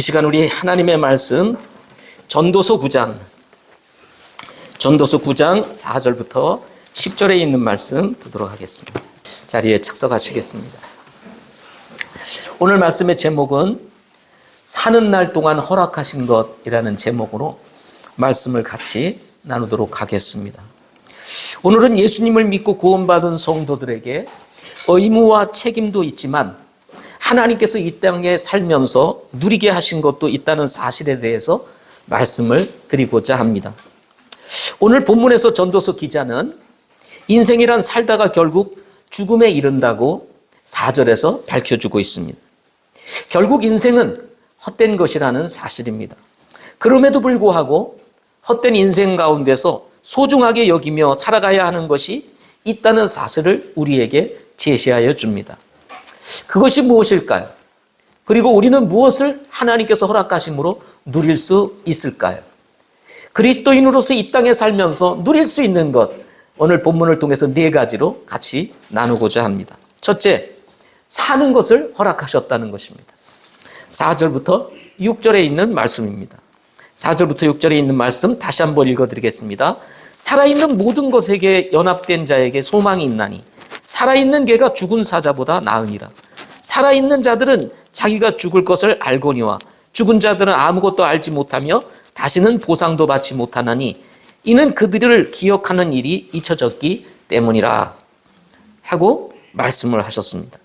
이 시간 우리 하나님의 말씀 전도서 9장 4절부터 10절에 있는 말씀 보도록 하겠습니다. 자리에 착석하시겠습니다. 오늘 말씀의 제목은 사는 날 동안 허락하신 것이라는 제목으로 말씀을 같이 나누도록 하겠습니다. 오늘은 예수님을 믿고 구원받은 성도들에게 의무와 책임도 있지만 하나님께서 이 땅에 살면서 누리게 하신 것도 있다는 사실에 대해서 말씀을 드리고자 합니다. 오늘 본문에서 전도서 기자는 인생이란 살다가 결국 죽음에 이른다고 4절에서 밝혀주고 있습니다. 결국 인생은 헛된 것이라는 사실입니다. 그럼에도 불구하고 헛된 인생 가운데서 소중하게 여기며 살아가야 하는 것이 있다는 사실을 우리에게 제시하여 줍니다. 그것이 무엇일까요? 그리고 우리는 무엇을 하나님께서 허락하심으로 누릴 수 있을까요? 그리스도인으로서 이 땅에 살면서 누릴 수 있는 것, 오늘 본문을 통해서 4가지로 같이 나누고자 합니다. 첫째, 사는 것을 허락하셨다는 것입니다. 4절부터 6절에 있는 말씀입니다. 4절부터 6절에 있는 말씀 다시 한번 읽어드리겠습니다. 살아있는 모든 것에게 연합된 자에게 소망이 있나니 살아있는 개가 죽은 사자보다 나으니라. 살아있는 자들은 자기가 죽을 것을 알거니와 죽은 자들은 아무것도 알지 못하며 다시는 보상도 받지 못하나니 이는 그들을 기억하는 일이 잊혀졌기 때문이라 하고 말씀을 하셨습니다.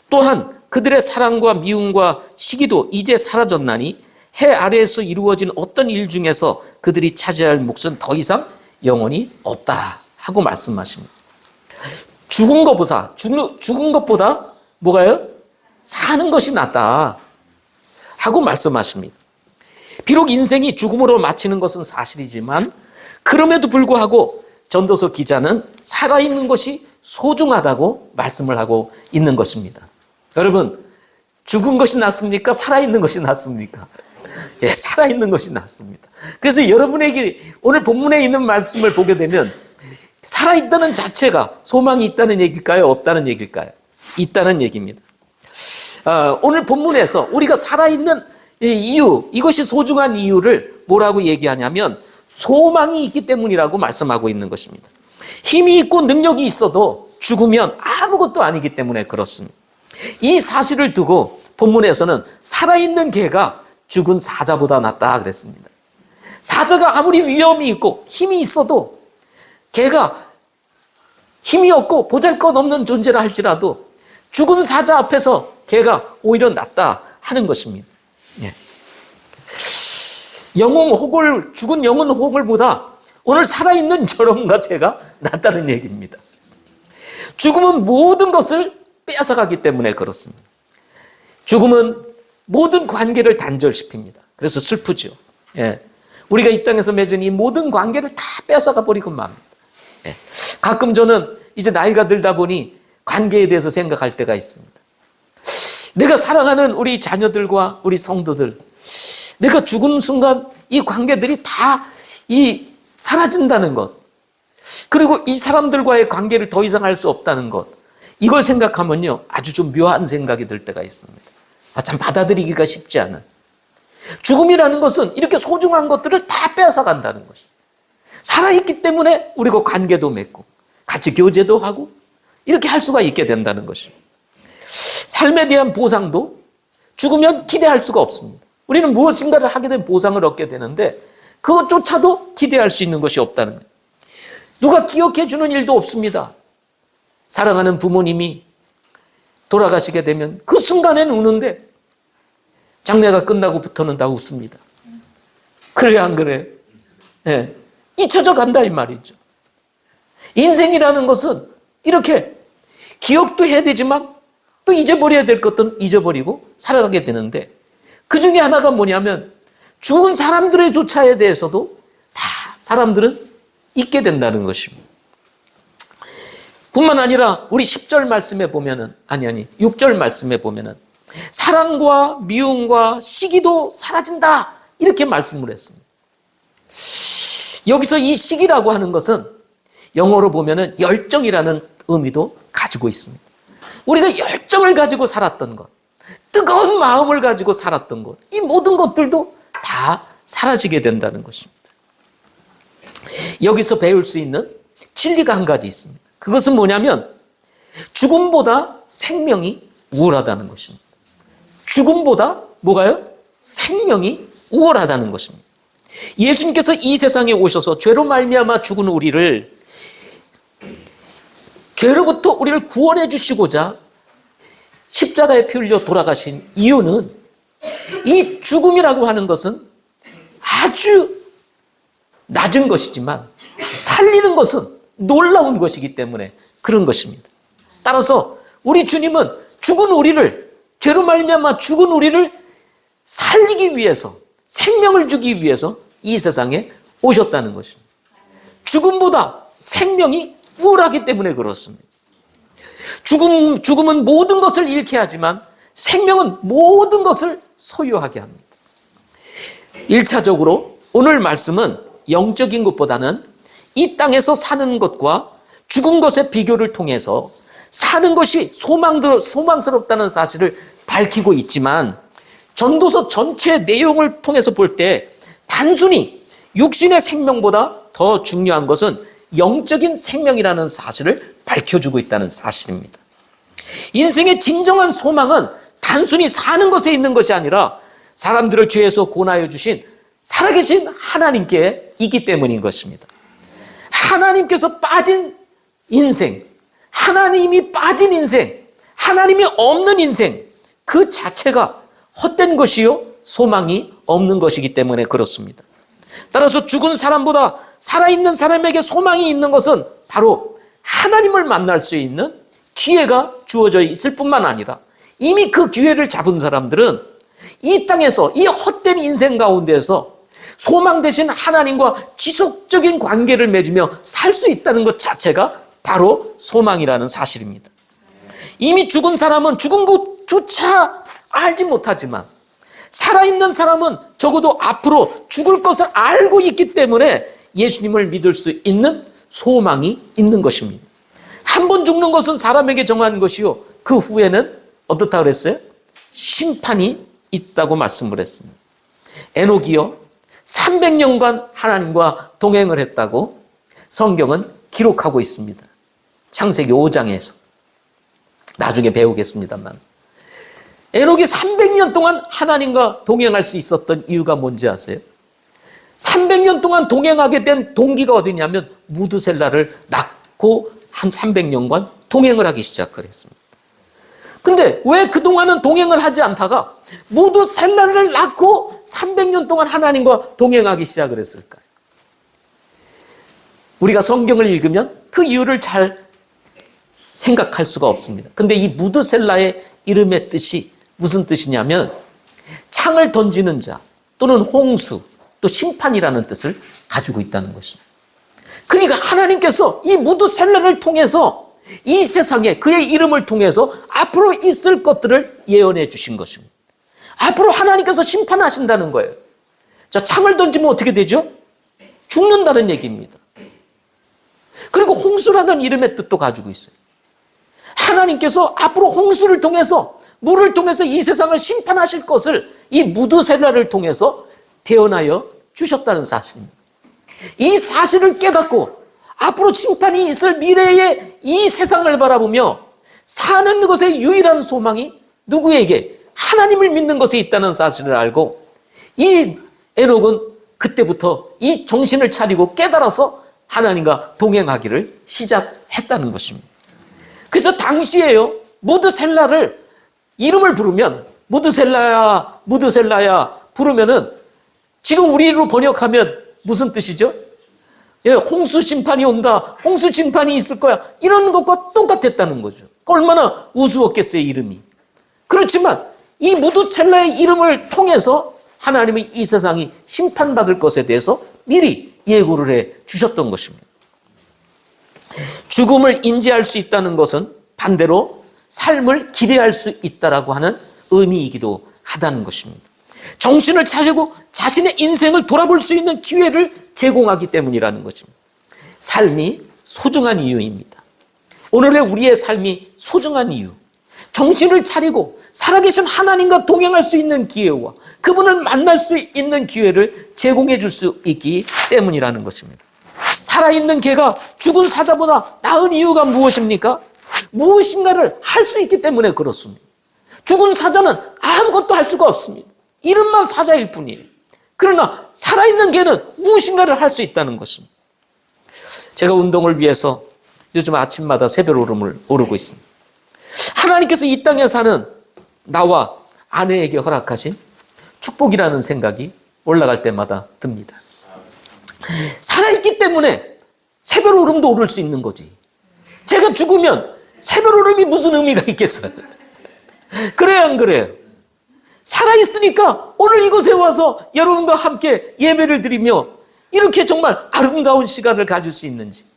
또한 그들의 사랑과 미움과 시기도 이제 사라졌나니 해 아래에서 이루어진 어떤 일 중에서 그들이 차지할 몫은 더 이상 영원히 없다 하고 말씀하십니다. 죽은 것보다 뭐가요? 사는 것이 낫다 하고 말씀하십니다. 비록 인생이 죽음으로 마치는 것은 사실이지만 그럼에도 불구하고 전도서 기자는 살아있는 것이 소중하다고 말씀을 하고 있는 것입니다. 여러분, 죽은 것이 낫습니까? 살아있는 것이 낫습니까? 예, 살아있는 것이 낫습니다. 그래서 여러분에게 오늘 본문에 있는 말씀을 보게 되면 살아있다는 자체가 소망이 있다는 얘기일까요? 없다는 얘기일까요? 있다는 얘기입니다. 오늘 본문에서 우리가 살아있는 이유, 이것이 소중한 이유를 뭐라고 얘기하냐면 소망이 있기 때문이라고 말씀하고 있는 것입니다. 힘이 있고 능력이 있어도 죽으면 아무것도 아니기 때문에 그렇습니다. 이 사실을 두고 본문에서는 살아있는 개가 죽은 사자보다 낫다 그랬습니다. 사자가 아무리 위험이 있고 힘이 있어도 개가 힘이 없고 보잘것없는 존재라 할지라도 죽은 사자 앞에서 개가 오히려 낫다 하는 것입니다. 예. 죽은 영혼 혹을보다 오늘 살아있는 저놈과 제가 낫다는 얘기입니다. 죽음은 모든 것을 빼앗아가기 때문에 그렇습니다. 죽음은 모든 관계를 단절시킵니다. 그래서 슬프죠. 예. 우리가 이 땅에서 맺은 이 모든 관계를 다 뺏어가 버리고 맙니다. 예. 가끔 저는 이제 나이가 들다 보니 관계에 대해서 생각할 때가 있습니다. 내가 사랑하는 우리 자녀들과 우리 성도들, 내가 죽은 순간 이 관계들이 다 사라진다는 것, 그리고 이 사람들과의 관계를 더 이상 할 수 없다는 것, 이걸 생각하면요 아주 좀 묘한 생각이 들 때가 있습니다. 참 받아들이기가 쉽지 않은. 죽음이라는 것은 이렇게 소중한 것들을 다 빼앗아 간다는 것이. 살아있기 때문에 우리가 관계도 맺고 같이 교제도 하고 이렇게 할 수가 있게 된다는 것입니다. 삶에 대한 보상도 죽으면 기대할 수가 없습니다. 우리는 무엇인가를 하게 된 보상을 얻게 되는데 그것조차도 기대할 수 있는 것이 없다는 거예요. 누가 기억해 주는 일도 없습니다. 사랑하는 부모님이 돌아가시게 되면 그 순간에는 우는데 장례가 끝나고부터는 다 웃습니다. 그래 안 그래? 예. 잊혀져 간다 이 말이죠. 인생이라는 것은 이렇게 기억도 해야 되지만 또 잊어버려야 될 것들은 잊어버리고 살아가게 되는데 그 중에 하나가 뭐냐면 죽은 사람들의 조차에 대해서도 다 사람들은 잊게 된다는 것입니다. 뿐만 아니라 우리 10절 말씀에 보면은 6절 말씀에 보면은 사랑과 미움과 시기도 사라진다 이렇게 말씀을 했습니다. 여기서 이 시기라고 하는 것은 영어로 보면은 열정이라는 의미도 가지고 있습니다. 우리가 열정을 가지고 살았던 것, 뜨거운 마음을 가지고 살았던 것, 이 모든 것들도 다 사라지게 된다는 것입니다. 여기서 배울 수 있는 진리가 한 가지 있습니다. 그것은 뭐냐면 죽음보다 생명이 우월하다는 것입니다. 죽음보다 뭐가요? 생명이 우월하다는 것입니다. 예수님께서 이 세상에 오셔서 죄로 말미암아 죽은 우리를, 죄로부터 우리를 구원해 주시고자 십자가에 피 흘려 돌아가신 이유는, 이 죽음이라고 하는 것은 아주 낮은 것이지만 살리는 것은 놀라운 것이기 때문에 그런 것입니다. 따라서 우리 주님은 죽은 우리를, 죄로 말미암아 죽은 우리를 살리기 위해서, 생명을 주기 위해서 이 세상에 오셨다는 것입니다. 죽음보다 생명이 우월하기 때문에 그렇습니다. 죽음은 모든 것을 잃게 하지만 생명은 모든 것을 소유하게 합니다. 1차적으로 오늘 말씀은 영적인 것보다는 이 땅에서 사는 것과 죽은 것의 비교를 통해서 사는 것이 소망스럽다는 사실을 밝히고 있지만, 전도서 전체 내용을 통해서 볼 때 단순히 육신의 생명보다 더 중요한 것은 영적인 생명이라는 사실을 밝혀주고 있다는 사실입니다. 인생의 진정한 소망은 단순히 사는 것에 있는 것이 아니라 사람들을 죄에서 구원하여 주신 살아계신 하나님께 있기 때문인 것입니다. 하나님께서 빠진 인생, 하나님이 빠진 인생, 하나님이 없는 인생, 그 자체가 헛된 것이요 소망이 없는 것이기 때문에 그렇습니다. 따라서 죽은 사람보다 살아있는 사람에게 소망이 있는 것은 바로 하나님을 만날 수 있는 기회가 주어져 있을 뿐만 아니라, 이미 그 기회를 잡은 사람들은 이 땅에서, 이 헛된 인생 가운데서 소망 대신 하나님과 지속적인 관계를 맺으며 살 수 있다는 것 자체가 바로 소망이라는 사실입니다. 이미 죽은 사람은 죽은 것조차 알지 못하지만, 살아있는 사람은 적어도 앞으로 죽을 것을 알고 있기 때문에 예수님을 믿을 수 있는 소망이 있는 것입니다. 한 번 죽는 것은 사람에게 정한 것이요, 그 후에는 어떻다 그랬어요? 심판이 있다고 말씀을 했습니다. 에녹이요 300년간 하나님과 동행을 했다고 성경은 기록하고 있습니다. 창세기 5장에서 나중에 배우겠습니다만, 에녹이 300년 동안 하나님과 동행할 수 있었던 이유가 뭔지 아세요? 300년 동안 동행하게 된 동기가 어디냐면 무드셀라를 낳고 한 300년간 동행을 하기 시작을 했습니다. 근데 왜 그동안은 동행을 하지 않다가 무드셀라를 낳고 300년 동안 하나님과 동행하기 시작을 했을까요? 우리가 성경을 읽으면 그 이유를 잘 생각할 수가 없습니다. 근데 이 무드셀라의 이름의 뜻이 무슨 뜻이냐면 창을 던지는 자 또는 홍수 또 심판이라는 뜻을 가지고 있다는 것입니다. 그러니까 하나님께서 이 무드셀라를 통해서 이 세상에 그의 이름을 통해서 앞으로 있을 것들을 예언해 주신 것입니다. 앞으로 하나님께서 심판하신다는 거예요. 자, 창을 던지면 어떻게 되죠? 죽는다는 얘기입니다. 그리고 홍수라는 이름의 뜻도 가지고 있어요. 하나님께서 앞으로 홍수를 통해서, 물을 통해서 이 세상을 심판하실 것을 이 무드셀라를 통해서 태어나여 주셨다는 사실입니다. 이 사실을 깨닫고 앞으로 심판이 있을 미래의 이 세상을 바라보며 사는 것의 유일한 소망이 누구에게? 하나님을 믿는 것에 있다는 사실을 알고 이 에녹은 그때부터 이 정신을 차리고 깨달아서 하나님과 동행하기를 시작했다는 것입니다. 그래서 당시에요, 무드셀라를 이름을 부르면 무드셀라야, 무드셀라야 부르면은 지금 우리로 번역하면 무슨 뜻이죠? 예, 홍수 심판이 온다, 홍수 심판이 있을 거야, 이런 것과 똑같았다는 거죠. 얼마나 우스웠겠어요, 이름이. 그렇지만 이 무드셀라의 이름을 통해서 하나님이 이 세상이 심판받을 것에 대해서 미리 예고를 해 주셨던 것입니다. 죽음을 인지할 수 있다는 것은 반대로 삶을 기대할 수 있다라고 하는 의미이기도 하다는 것입니다. 정신을 차리고 자신의 인생을 돌아볼 수 있는 기회를 제공하기 때문이라는 것입니다. 삶이 소중한 이유입니다. 오늘의 우리의 삶이 소중한 이유, 정신을 차리고 살아계신 하나님과 동행할 수 있는 기회와 그분을 만날 수 있는 기회를 제공해 줄 수 있기 때문이라는 것입니다. 살아있는 개가 죽은 사자보다 나은 이유가 무엇입니까? 무엇인가를 할 수 있기 때문에 그렇습니다. 죽은 사자는 아무것도 할 수가 없습니다. 이름만 사자일 뿐이에요. 그러나 살아있는 개는 무엇인가를 할 수 있다는 것입니다. 제가 운동을 위해서 요즘 아침마다 새벽 오름을 오르고 있습니다. 하나님께서 이 땅에 사는 나와 아내에게 허락하신 축복이라는 생각이 올라갈 때마다 듭니다. 살아있기 때문에 새벽 오름도 오를 수 있는 거지. 제가 죽으면 새벽 오름이 무슨 의미가 있겠어요? 그래요, 안 그래요? 살아있으니까 오늘 이곳에 와서 여러분과 함께 예배를 드리며 이렇게 정말 아름다운 시간을 가질 수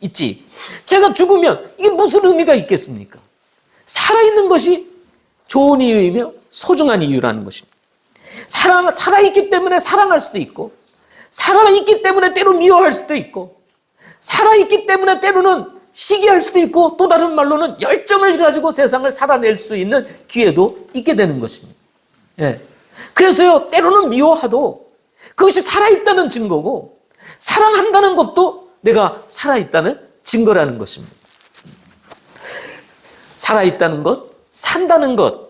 있지. 제가 죽으면 이게 무슨 의미가 있겠습니까? 살아있는 것이 좋은 이유이며 소중한 이유라는 것입니다. 살아있기 때문에 사랑할 수도 있고, 살아있기 때문에 때로 미워할 수도 있고, 살아있기 때문에 때로는 시기할 수도 있고, 또 다른 말로는 열정을 가지고 세상을 살아낼 수 있는 기회도 있게 되는 것입니다. 예. 그래서요, 때로는 미워하도 그것이 살아있다는 증거고, 사랑한다는 것도 내가 살아있다는 증거라는 것입니다. 살아있다는 것, 산다는 것,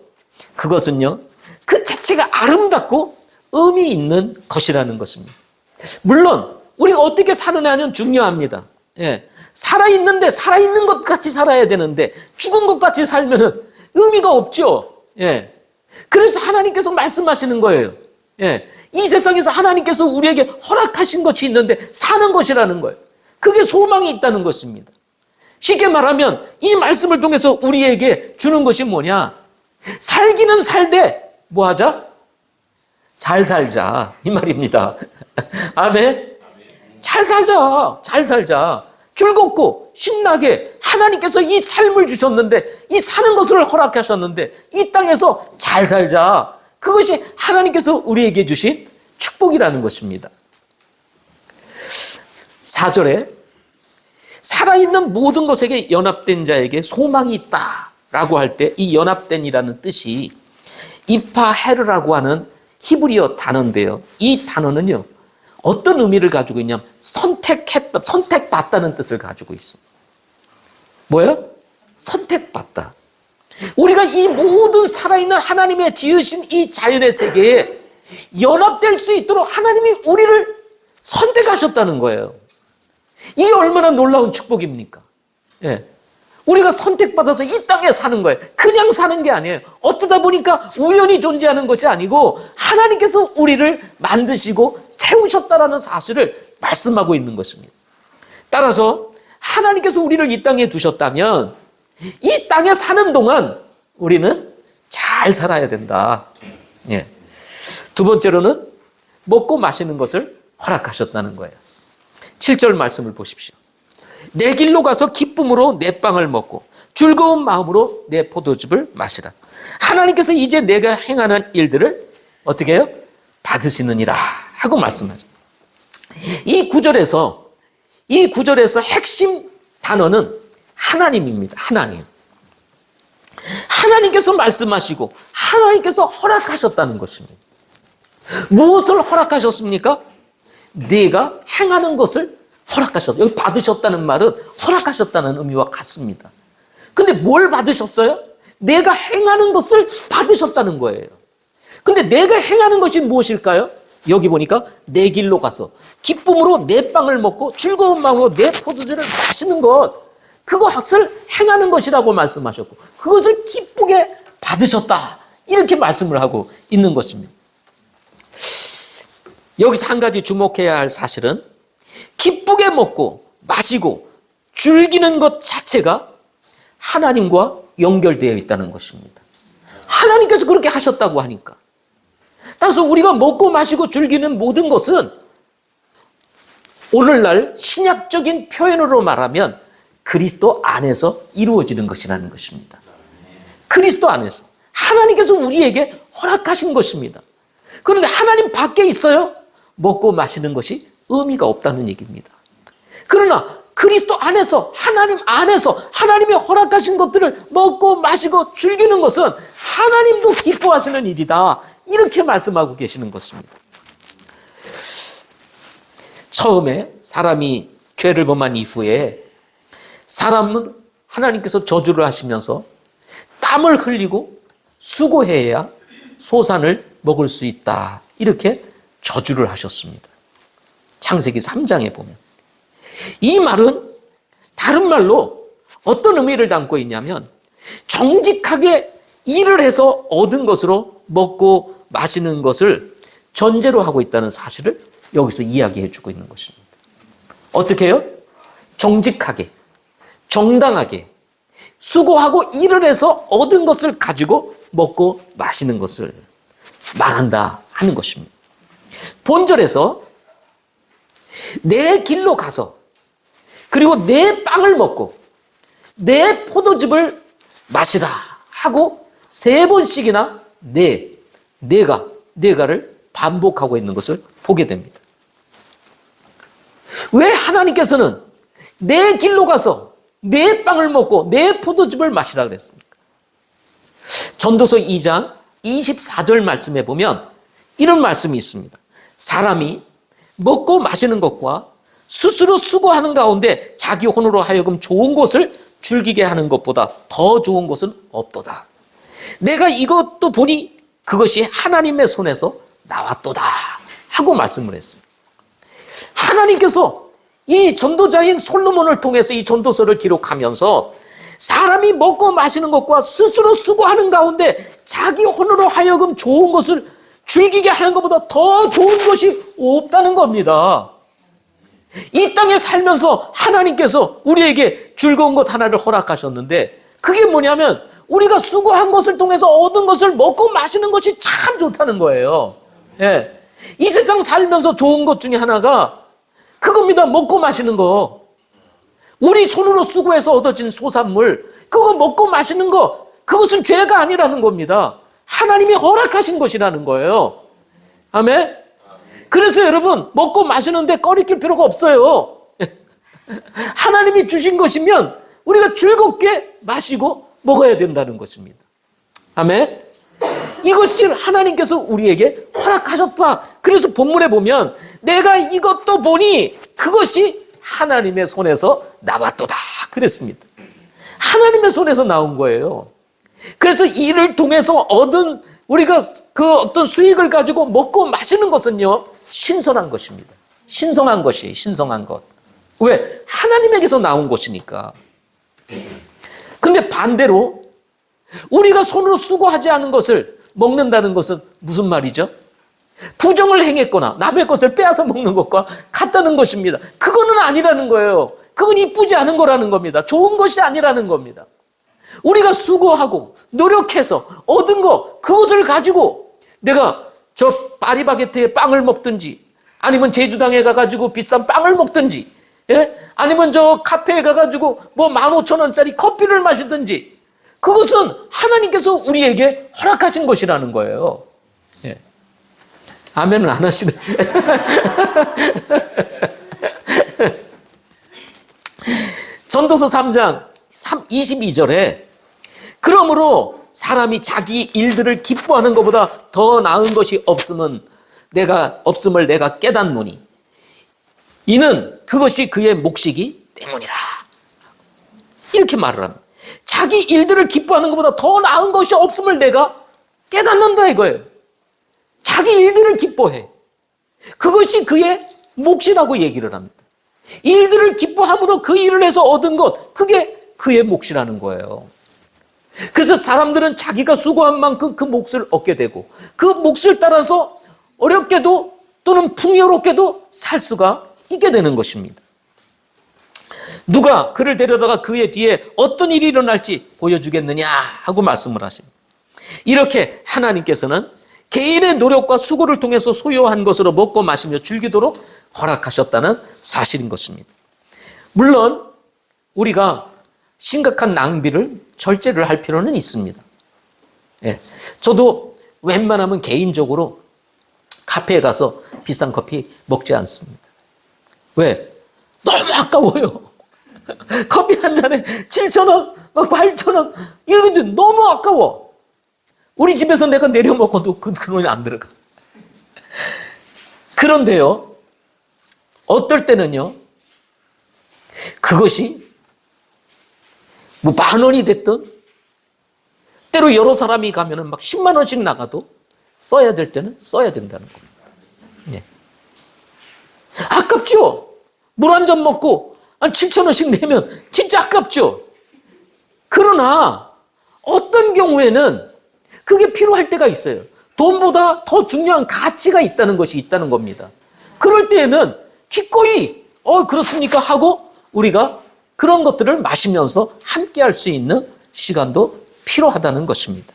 그것은요, 그 자체가 아름답고 의미 있는 것이라는 것입니다. 물론 우리가 어떻게 사느냐는 중요합니다. 예. 살아있는데 살아있는 것 같이 살아야 되는데 죽은 것 같이 살면은 의미가 없죠. 예. 그래서 하나님께서 말씀하시는 거예요. 예. 이 세상에서 하나님께서 우리에게 허락하신 것이 있는데 사는 것이라는 거예요. 그게 소망이 있다는 것입니다. 쉽게 말하면 이 말씀을 통해서 우리에게 주는 것이 뭐냐? 살기는 살되 뭐 하자? 잘 살자, 이 말입니다. 아멘? 잘 살자, 잘 살자. 즐겁고 신나게 하나님께서 이 삶을 주셨는데, 이 사는 것을 허락하셨는데 이 땅에서 잘 살자. 그것이 하나님께서 우리에게 주신 축복이라는 것입니다. 4절에 살아있는 모든 것에게 연합된 자에게 소망이 있다라고 할 때 이 연합된이라는 뜻이 이파헤르라고 하는 히브리어 단어인데요. 이 단어는요, 어떤 의미를 가지고 있냐면 선택했다, 선택받다는 뜻을 가지고 있습니다. 뭐예요? 선택받다. 우리가 이 모든 살아있는 하나님의 지으신 이 자연의 세계에 연합될 수 있도록 하나님이 우리를 선택하셨다는 거예요. 이게 얼마나 놀라운 축복입니까? 예. 우리가 선택받아서 이 땅에 사는 거예요. 그냥 사는 게 아니에요. 어쩌다 보니까 우연히 존재하는 것이 아니고 하나님께서 우리를 만드시고 세우셨다라는 사실을 말씀하고 있는 것입니다. 따라서 하나님께서 우리를 이 땅에 두셨다면 이 땅에 사는 동안 우리는 잘 살아야 된다. 예. 두 번째로는 먹고 마시는 것을 허락하셨다는 거예요. 7절 말씀을 보십시오. 내 길로 가서 기쁨으로 내 빵을 먹고 즐거운 마음으로 내 포도즙을 마시라. 하나님께서 이제 내가 행하는 일들을 어떻게 해요? 받으시느니라 하고 말씀하죠. 이 구절에서 핵심 단어는 하나님입니다. 하나님. 하나님께서 말씀하시고 하나님께서 허락하셨다는 것입니다. 무엇을 허락하셨습니까? 내가 행하는 것을 허락하셨다. 여기 받으셨다는 말은 허락하셨다는 의미와 같습니다. 근데 뭘 받으셨어요? 내가 행하는 것을 받으셨다는 거예요. 근데 내가 행하는 것이 무엇일까요? 여기 보니까 내 길로 가서 기쁨으로 내 빵을 먹고 즐거운 마음으로 내 포도주를 마시는 것, 그것을 행하는 것이라고 말씀하셨고 그것을 기쁘게 받으셨다, 이렇게 말씀을 하고 있는 것입니다. 여기서 한 가지 주목해야 할 사실은 기쁘게 먹고 마시고 즐기는 것 자체가 하나님과 연결되어 있다는 것입니다. 하나님께서 그렇게 하셨다고 하니까. 따라서 우리가 먹고 마시고 즐기는 모든 것은 오늘날 신약적인 표현으로 말하면 그리스도 안에서 이루어지는 것이라는 것입니다. 그리스도 안에서 하나님께서 우리에게 허락하신 것입니다. 그런데 하나님 밖에 있어요? 먹고 마시는 것이 의미가 없다는 얘기입니다. 그러나 그 그리스도 안에서, 하나님 안에서 하나님의 허락하신 것들을 먹고 마시고 즐기는 것은 하나님도 기뻐하시는 일이다. 이렇게 말씀하고 계시는 것입니다. 처음에 사람이 죄를 범한 이후에 사람은 하나님께서 저주를 하시면서 땀을 흘리고 수고해야 소산을 먹을 수 있다. 이렇게 저주를 하셨습니다. 창세기 3장에 보면. 이 말은 다른 말로 어떤 의미를 담고 있냐면 정직하게 일을 해서 얻은 것으로 먹고 마시는 것을 전제로 하고 있다는 사실을 여기서 이야기해 주고 있는 것입니다. 어떻게 해요? 정직하게, 정당하게 수고하고 일을 해서 얻은 것을 가지고 먹고 마시는 것을 말한다 하는 것입니다. 본절에서 내 길로 가서 그리고 내 빵을 먹고 내 포도즙을 마시라 하고 3번씩이나 내가를 반복하고 있는 것을 보게 됩니다. 왜 하나님께서는 내 길로 가서 내 빵을 먹고 내 포도즙을 마시라 그랬습니까? 전도서 2장 24절 말씀에 보면 이런 말씀이 있습니다. 사람이 먹고 마시는 것과 스스로 수고하는 가운데 자기 혼으로 하여금 좋은 것을 즐기게 하는 것보다 더 좋은 것은 없도다. 내가 이것도 보니 그것이 하나님의 손에서 나왔도다 하고 말씀을 했습니다. 하나님께서 이 전도자인 솔로몬을 통해서 이 전도서를 기록하면서 사람이 먹고 마시는 것과 스스로 수고하는 가운데 자기 혼으로 하여금 좋은 것을 즐기게 하는 것보다 더 좋은 것이 없다는 겁니다. 이 땅에 살면서 하나님께서 우리에게 즐거운 것 하나를 허락하셨는데 그게 뭐냐면 우리가 수고한 것을 통해서 얻은 것을 먹고 마시는 것이 참 좋다는 거예요. 예. 이 세상 살면서 좋은 것 중에 하나가 그겁니다. 먹고 마시는 거. 우리 손으로 수고해서 얻어진 소산물, 그거 먹고 마시는 거, 그것은 죄가 아니라는 겁니다. 하나님이 허락하신 것이라는 거예요. 아멘? 그래서 여러분, 먹고 마시는데 꺼리낄 필요가 없어요. 하나님이 주신 것이면 우리가 즐겁게 마시고 먹어야 된다는 것입니다. 아멘? 이것이 하나님께서 우리에게 허락하셨다. 그래서 본문에 보면 내가 이것도 보니 그것이 하나님의 손에서 나왔도다 그랬습니다. 하나님의 손에서 나온 거예요. 그래서 이를 통해서 얻은 우리가 그 어떤 수익을 가지고 먹고 마시는 것은요, 신선한 것입니다. 신성한 것이 신성한 것. 왜? 하나님에게서 나온 것이니까. 근데 반대로 우리가 손으로 수고하지 않은 것을 먹는다는 것은 무슨 말이죠? 부정을 행했거나 남의 것을 빼앗아 먹는 것과 같다는 것입니다. 그거는 아니라는 거예요. 그건 이쁘지 않은 거라는 겁니다. 좋은 것이 아니라는 겁니다. 우리가 수고하고 노력해서 얻은 거, 그것을 가지고 내가 저 파리바게트에 빵을 먹든지 아니면 제주당에 가가지고 비싼 빵을 먹든지, 예? 아니면 저 카페에 가가지고 뭐 15,000원짜리 커피를 마시든지, 그것은 하나님께서 우리에게 허락하신 것이라는 거예요. 예. 아멘은 안 하시네. 전도서 3장 22절에 그러므로 사람이 자기 일들을 기뻐하는 것보다 더 나은 것이 없음을 내가 깨닫노니 이는 그것이 그의 몫이기 때문이라. 이렇게 말을 합니다. 자기 일들을 기뻐하는 것보다 더 나은 것이 없음을 내가 깨닫는다 이거예요. 자기 일들을 기뻐해. 그것이 그의 몫이라고 얘기를 합니다. 일들을 기뻐함으로 그 일을 해서 얻은 것, 그게 그의 몫이라는 거예요. 그래서 사람들은 자기가 수고한 만큼 그 몫을 얻게 되고 그 몫을 따라서 어렵게도 또는 풍요롭게도 살 수가 있게 되는 것입니다. 누가 그를 데려다가 그의 뒤에 어떤 일이 일어날지 보여주겠느냐 하고 말씀을 하십니다. 이렇게 하나님께서는 개인의 노력과 수고를 통해서 소유한 것으로 먹고 마시며 즐기도록 허락하셨다는 사실인 것입니다. 물론 우리가 심각한 낭비를 절제를 할 필요는 있습니다. 예, 저도 웬만하면 개인적으로 카페에 가서 비싼 커피 먹지 않습니다. 왜? 너무 아까워요. 커피 한 잔에 7,000원, 8,000원. 이런데 너무 아까워. 우리 집에서 내가 내려 먹어도 그 돈이 안 들어가. 그런데요, 어떨 때는요, 그것이 뭐 10,000원이 됐든, 때로 여러 사람이 가면은 막 10만 원씩 나가도 써야 될 때는 써야 된다는 겁니다. 네. 아깝죠? 물 한 잔 먹고 한 7,000원씩 내면 진짜 아깝죠? 그러나 어떤 경우에는 그게 필요할 때가 있어요. 돈보다 더 중요한 가치가 있다는 것이 있다는 겁니다. 그럴 때에는 기꺼이 그렇습니까? 하고 우리가 그런 것들을 마시면서 함께 할 수 있는 시간도 필요하다는 것입니다.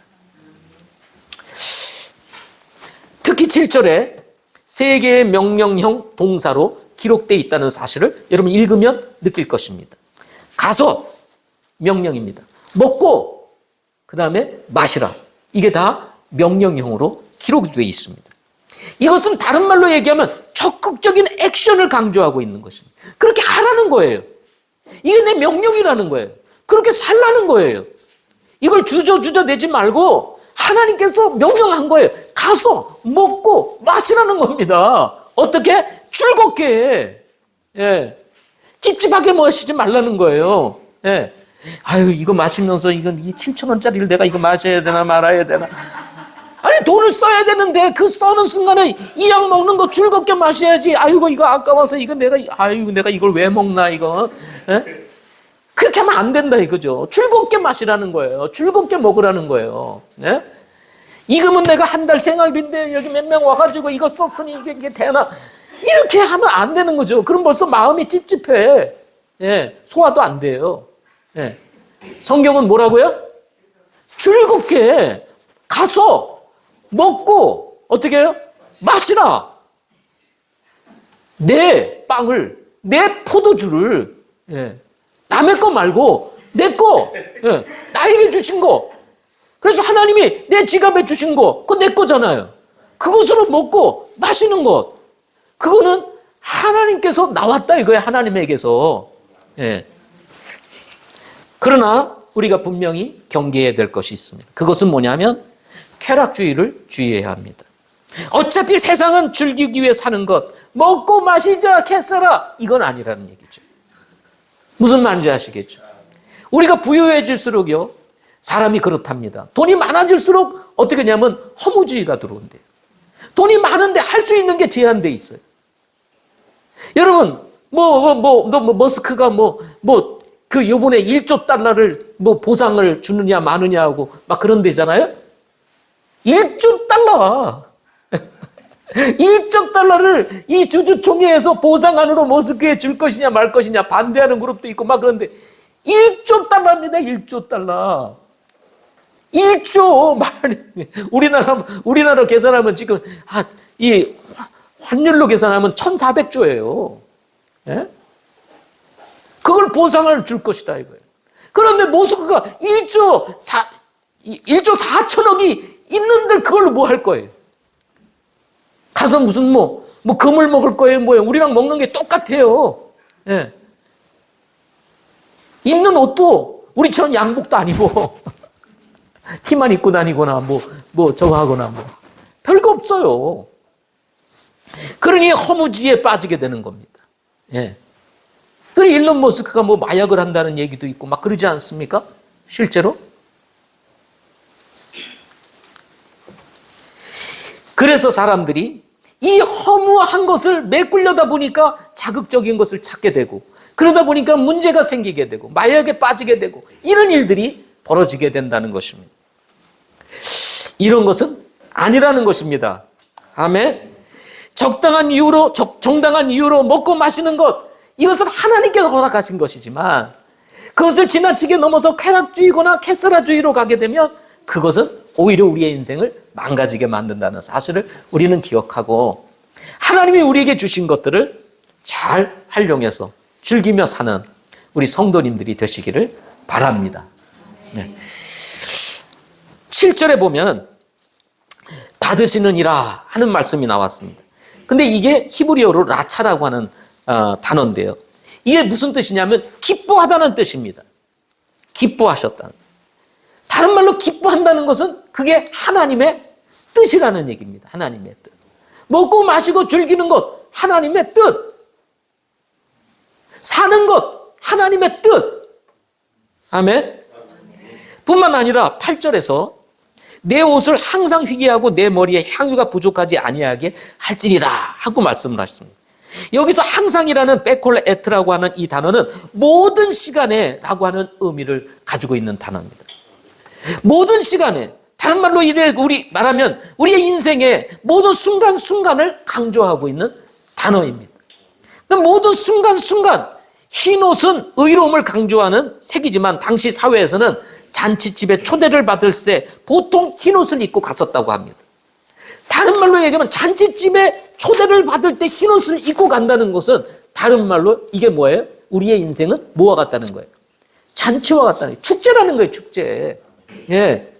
특히 7절에 세 개의 명령형 동사로 기록되어 있다는 사실을 여러분 읽으면 느낄 것입니다. 가서 명령입니다. 먹고 그 다음에 마시라. 이게 다 명령형으로 기록이 되어 있습니다. 이것은 다른 말로 얘기하면 적극적인 액션을 강조하고 있는 것입니다. 그렇게 하라는 거예요. 이게 내 명령이라는 거예요. 그렇게 살라는 거예요. 이걸 주저주저 내지 말고 하나님께서 명령한 거예요. 가서 먹고 마시라는 겁니다. 어떻게? 즐겁게. 예. 찝찝하게 마시지 말라는 거예요. 예. 아유, 이거 마시면서 이건 이 7,000원짜리를 내가 이거 마셔야 되나 말아야 되나. 아니, 돈을 써야 되는데 그 써는 순간에 이 약 먹는 거 즐겁게 마셔야지. 아이고, 이거 아까워서 이거 내가 이걸 왜 먹나, 이거. 예? 그렇게 하면 안 된다 이거죠. 즐겁게 마시라는 거예요. 즐겁게 먹으라는 거예요. 예? 이거면 내가 한 달 생활비인데 여기 몇 명 와가지고 이거 썼으니 이게 되나. 이렇게 하면 안 되는 거죠. 그럼 벌써 마음이 찝찝해. 예, 소화도 안 돼요. 예. 성경은 뭐라고요? 즐겁게 가서 먹고 어떻게 해요? 마시라. 내 빵을, 내 포도주를, 예. 남의 거 말고 내 거, 예. 나에게 주신 거. 그래서 하나님이 내 지갑에 주신 거, 그거 내 거잖아요. 그것으로 먹고 마시는 것. 그거는 하나님께서 나왔다 이거예요. 하나님에게서. 예. 그러나 우리가 분명히 경계해야 될 것이 있습니다. 그것은 뭐냐면 쾌락주의를 주의해야 합니다. 어차피 세상은 즐기기 위해 사는 것, 먹고 마시자 캐서라, 이건 아니라는 얘기죠. 무슨 말인지 아시겠죠? 우리가 부유해질수록요, 사람이 그렇답니다. 돈이 많아질수록 어떻게 하냐면 허무주의가 들어온대요. 돈이 많은데 할 수 있는 게 제한돼 있어요. 여러분, 머스크가 그 요번에 1조 달러를 보상을 주느냐 마느냐 하고 막 그런 데잖아요? 1조 달러! 1조 달러를 이 주주총회에서 보상안으로 머스크에 줄 것이냐 말 것이냐 반대하는 그룹도 있고 막 그런데 1조 달러입니다. 1조 달러. 1조 우리나라 계산하면 지금 이 환율로 계산하면 1,400조예요. 예? 그걸 보상을 줄 것이다 이거예요. 그런데 모스크가 1조 4천억이 있는데 그걸로 뭐 할 거예요? 가서 무슨 금을 먹을 거예요? 뭐예요? 우리랑 먹는 게 똑같아요. 예. 입는 옷도 우리처럼 양복도 아니고 티만 입고 다니거나 저거 하거나 별거 없어요. 그러니 허무지에 빠지게 되는 겁니다. 예. 그래 일론 머스크가 마약을 한다는 얘기도 있고 막 그러지 않습니까? 실제로? 그래서 사람들이 이 허무한 것을 메꾸려다 보니까 자극적인 것을 찾게 되고 그러다 보니까 문제가 생기게 되고 마약에 빠지게 되고 이런 일들이 벌어지게 된다는 것입니다. 이런 것은 아니라는 것입니다. 아멘. 정당한 이유로 먹고 마시는 것, 이것은 하나님께서 허락하신 것이지만 그것을 지나치게 넘어서 쾌락주의거나 캐스라주의로 가게 되면 그것은 오히려 우리의 인생을 망가지게 만든다는 사실을 우리는 기억하고 하나님이 우리에게 주신 것들을 잘 활용해서 즐기며 사는 우리 성도님들이 되시기를 바랍니다. 네. 7절에 보면 받으시느니라 하는 말씀이 나왔습니다. 근데 이게 히브리어로 라차라고 하는 단어인데요. 이게 무슨 뜻이냐면 기뻐하다는 뜻입니다. 기뻐하셨다는. 다른 말로 기뻐한다는 것은 그게 하나님의 뜻이라는 얘기입니다. 하나님의 뜻. 먹고 마시고 즐기는 것 하나님의 뜻. 사는 것 하나님의 뜻. 아멘. 뿐만 아니라 8절에서 내 옷을 항상 희게 하고 내 머리에 향유가 부족하지 아니하게 할지니라 하고 말씀을 하셨습니다. 여기서 항상이라는 베콜 에트라고 하는 이 단어는 모든 시간에 라고 하는 의미를 가지고 있는 단어입니다. 모든 시간에, 다른 말로 우리 말하면 우리의 인생의 모든 순간순간을 강조하고 있는 단어입니다. 모든 순간순간, 흰 옷은 의로움을 강조하는 색이지만 당시 사회에서는 잔치집에 초대를 받을 때 보통 흰 옷을 입고 갔었다고 합니다. 다른 말로 얘기하면 잔치집에 초대를 받을 때 흰 옷을 입고 간다는 것은 다른 말로 이게 뭐예요? 우리의 인생은 뭐와 같다는 거예요? 잔치와 같다는 거예요. 축제라는 거예요. 축제. 예.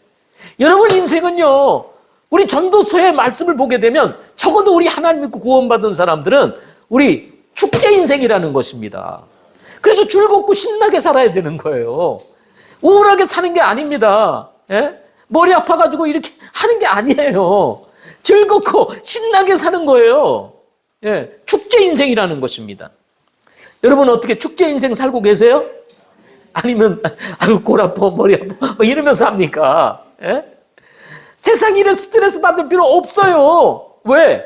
여러분 인생은요, 우리 전도서의 말씀을 보게 되면 적어도 우리 하나님 믿고 구원받은 사람들은 우리 축제 인생이라는 것입니다. 그래서 즐겁고 신나게 살아야 되는 거예요. 우울하게 사는 게 아닙니다. 예? 머리 아파가지고 이렇게 하는 게 아니에요. 즐겁고 신나게 사는 거예요. 예, 축제 인생이라는 것입니다. 여러분 어떻게 축제 인생 살고 계세요? 아니면 아유 골 아파 머리 아파 뭐 이러면서 합니까? 예? 세상 일에 스트레스 받을 필요 없어요. 왜?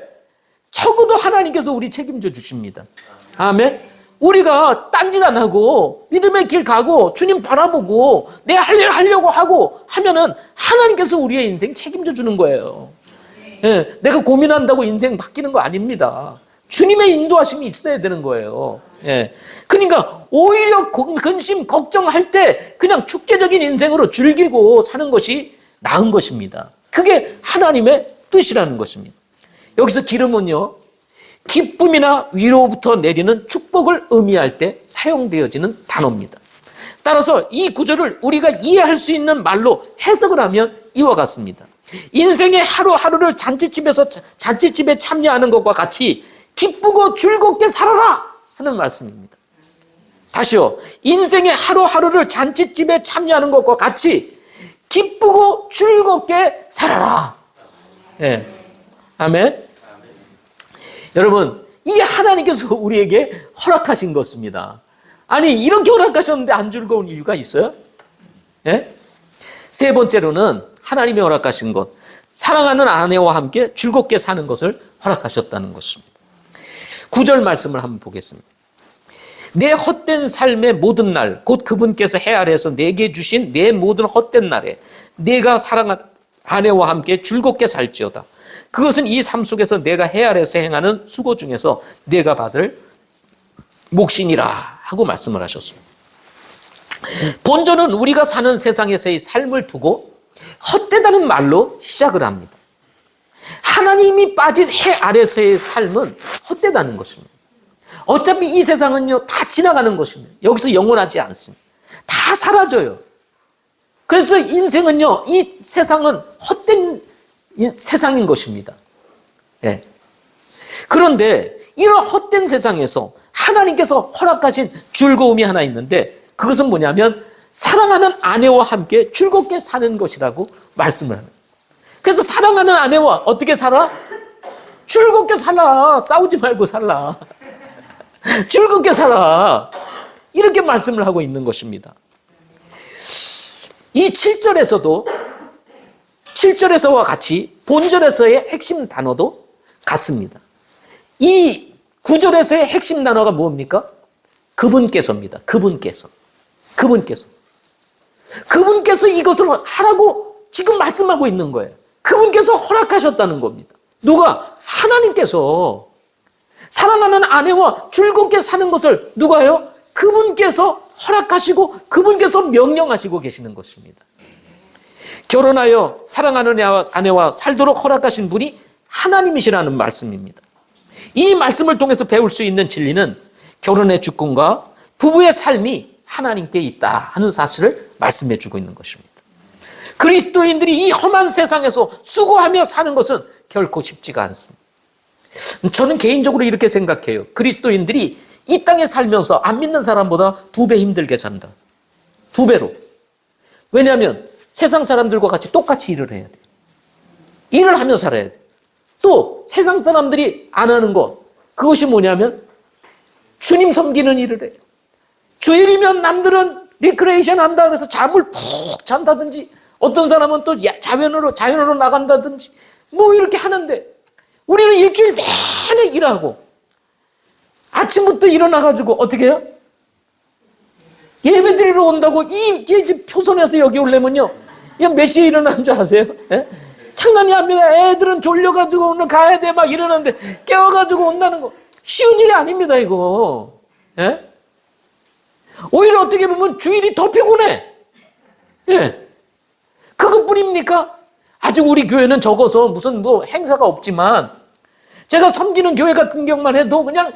적어도 하나님께서 우리 책임져 주십니다. 아멘. 우리가 딴짓 안 하고 믿음의 길 가고 주님 바라보고 내 할 일 하려고 하고 하면은 하나님께서 우리의 인생 책임져 주는 거예요. 예, 내가 고민한다고 인생 바뀌는 거 아닙니다. 주님의 인도하심이 있어야 되는 거예요. 예, 그러니까 오히려 근심 걱정할 때 그냥 축제적인 인생으로 즐기고 사는 것이 나은 것입니다. 그게 하나님의 뜻이라는 것입니다. 여기서 기름은요, 기쁨이나 위로부터 내리는 축복을 의미할 때 사용되어지는 단어입니다. 따라서 이 구절을 우리가 이해할 수 있는 말로 해석을 하면 이와 같습니다. 인생의 하루하루를 잔치집에 참여하는 것과 같이 기쁘고 즐겁게 살아라 하는 말씀입니다. 다시요. 인생의 하루하루를 잔치집에 참여하는 것과 같이 기쁘고 즐겁게 살아라. 예. 아멘. 여러분, 이게 하나님께서 우리에게 허락하신 것입니다. 아니, 이렇게 허락하셨는데 안 즐거운 이유가 있어요? 예? 세 번째로는 하나님이 허락하신 것, 사랑하는 아내와 함께 즐겁게 사는 것을 허락하셨다는 것입니다. 9절 말씀을 한번 보겠습니다. 내 헛된 삶의 모든 날, 곧 그분께서 해 아래에서 내게 주신 내 모든 헛된 날에 내가 사랑하는 아내와 함께 즐겁게 살지어다. 그것은 이 삶 속에서 내가 해 아래에서 행하는 수고 중에서 내가 받을 몫이니라 하고 말씀을 하셨습니다. 본전은 우리가 사는 세상에서의 삶을 두고 헛되다는 말로 시작을 합니다. 하나님이 빠진 해 아래서의 삶은 헛되다는 것입니다. 어차피 이 세상은요 다 지나가는 것입니다. 여기서 영원하지 않습니다. 다 사라져요. 그래서 인생은요, 이 세상은 헛된 세상인 것입니다. 예. 그런데 이런 헛된 세상에서 하나님께서 허락하신 즐거움이 하나 있는데 그것은 뭐냐면 사랑하는 아내와 함께 즐겁게 사는 것이라고 말씀을 합니다. 그래서 사랑하는 아내와 어떻게 살아? 즐겁게 살아. 싸우지 말고 살라. 즐겁게 살아. 이렇게 말씀을 하고 있는 것입니다. 이 7절에서와 같이 본절에서의 핵심 단어도 같습니다. 이 9절에서의 핵심 단어가 뭡니까? 그분께서입니다. 그분께서 이것을 하라고 지금 말씀하고 있는 거예요. 그분께서 허락하셨다는 겁니다. 누가? 하나님께서. 사랑하는 아내와 즐겁게 사는 것을 누가요? 그분께서 허락하시고 그분께서 명령하시고 계시는 것입니다. 결혼하여 사랑하는 아내와 살도록 허락하신 분이 하나님이시라는 말씀입니다. 이 말씀을 통해서 배울 수 있는 진리는 결혼의 주권과 부부의 삶이 하나님께 있다 하는 사실을 말씀해 주고 있는 것입니다. 그리스도인들이 이 험한 세상에서 수고하며 사는 것은 결코 쉽지가 않습니다. 저는 개인적으로 이렇게 생각해요. 그리스도인들이 이 땅에 살면서 안 믿는 사람보다 2배 힘들게 산다. 2배로. 왜냐하면 세상 사람들과 같이 똑같이 일을 해야 돼. 일을 하며 살아야 돼. 또 세상 사람들이 안 하는 것, 그것이 뭐냐면 주님 섬기는 일을 해요. 주일이면 남들은 리크레이션 한다 그래서 잠을 푹 잔다든지, 어떤 사람은 또 자연으로 나간다든지 뭐 이렇게 하는데, 우리는 일주일 내내 일하고 아침부터 일어나가지고 어떻게 해요? 예배 드리러 온다고 이 표선에서 여기 오려면요, 몇 시에 일어나는 줄 아세요? 예? 장난이 아니라 애들은 졸려가지고 오늘 가야 돼 막 이러는데 깨워가지고 온다는 거 쉬운 일이 아닙니다, 이거. 예? 오히려 어떻게 보면 주일이 더 피곤해. 예. 그것뿐입니까? 아직 우리 교회는 적어서 무슨 뭐 행사가 없지만, 제가 섬기는 교회 같은 경우만 해도 그냥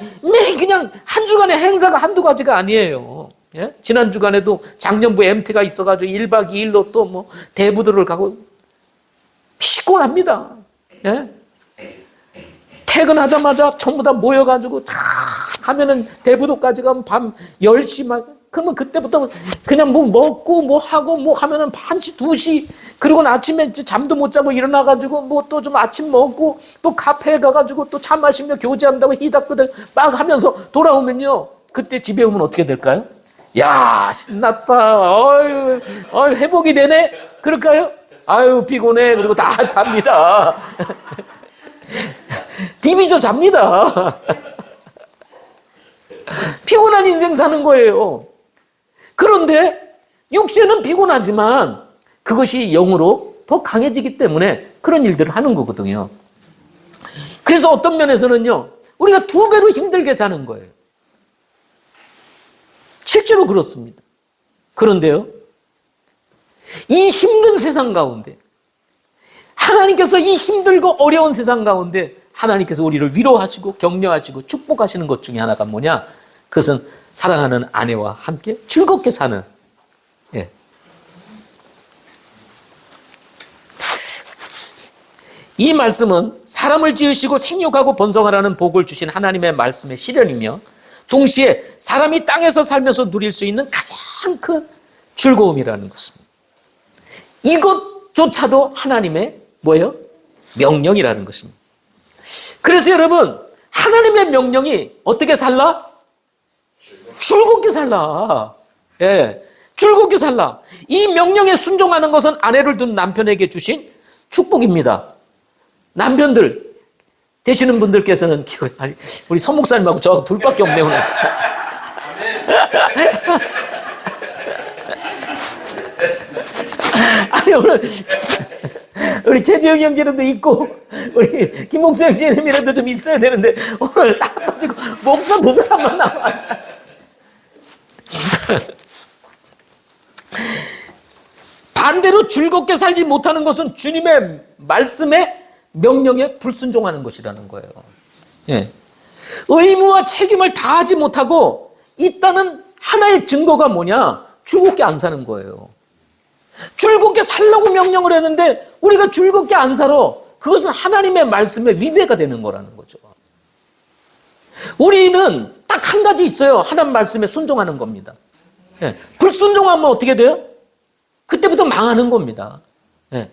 한 주간의 행사가 한두 가지가 아니에요. 예? 지난 주간에도 작년부 MT가 있어가지고 1박 2일로 또 뭐 대부도를 가고 피곤합니다. 예? 퇴근하자마자 전부 다 모여가지고 다 하면은 대부도까지 가면 밤 10시 막, 그러면 그때부터 그냥 뭐 먹고 뭐 하고 뭐 하면은 1시, 2시, 그리고 아침에 잠도 못 자고 일어나가지고 뭐 또 좀 아침 먹고 또 카페에 가가지고 또 차 마시며 교제한다고 히닥그닥 막 하면서 돌아오면요, 그때 집에 오면 어떻게 될까요? 야, 신났다. 어유, 회복이 되네? 그럴까요? 아유, 피곤해. 그리고 다 잡니다. 디비저 잡니다. 피곤한 인생 사는 거예요. 그런데 육신은 피곤하지만 그것이 영으로 더 강해지기 때문에 그런 일들을 하는 거거든요. 그래서 어떤 면에서는요, 우리가 2배로 힘들게 사는 거예요. 실제로 그렇습니다. 그런데요, 이 힘든 세상 가운데 하나님께서, 이 힘들고 어려운 세상 가운데 하나님께서 우리를 위로하시고 격려하시고 축복하시는 것 중에 하나가 뭐냐? 그것은 사랑하는 아내와 함께 즐겁게 사는. 예. 이 말씀은 사람을 지으시고 생육하고 번성하라는 복을 주신 하나님의 말씀의 실현이며, 동시에 사람이 땅에서 살면서 누릴 수 있는 가장 큰 즐거움이라는 것입니다. 이것조차도 하나님의 뭐예요? 명령이라는 것입니다. 그래서 여러분, 하나님의 명령이 어떻게 살라? 즐겁게 살라. 예, 즐겁게 살라. 이 명령에 순종하는 것은 아내를 둔 남편에게 주신 축복입니다. 남편들 되시는 분들께서는, 아니, 우리 서 목사님하고 저 둘밖에 없네 오늘. 아니, 오늘 우리 최지영 형제님도 있고 우리 김목수 형제님이라도 좀 있어야 되는데, 오늘 딱 빠지고 목사 2사람만 나와. 반대로 즐겁게 살지 못하는 것은 주님의 말씀에, 명령에 불순종하는 것이라는 거예요. 예. 의무와 책임을 다하지 못하고 있다는 하나의 증거가 뭐냐? 즐겁게 안 사는 거예요. 즐겁게 살라고 명령을 했는데 우리가 즐겁게 안 살아. 그것은 하나님의 말씀에 위배가 되는 거라는 거죠. 우리는 딱 한 가지 있어요. 하나님 말씀에 순종하는 겁니다. 예. 불순종하면 어떻게 돼요? 그때부터 망하는 겁니다. 예.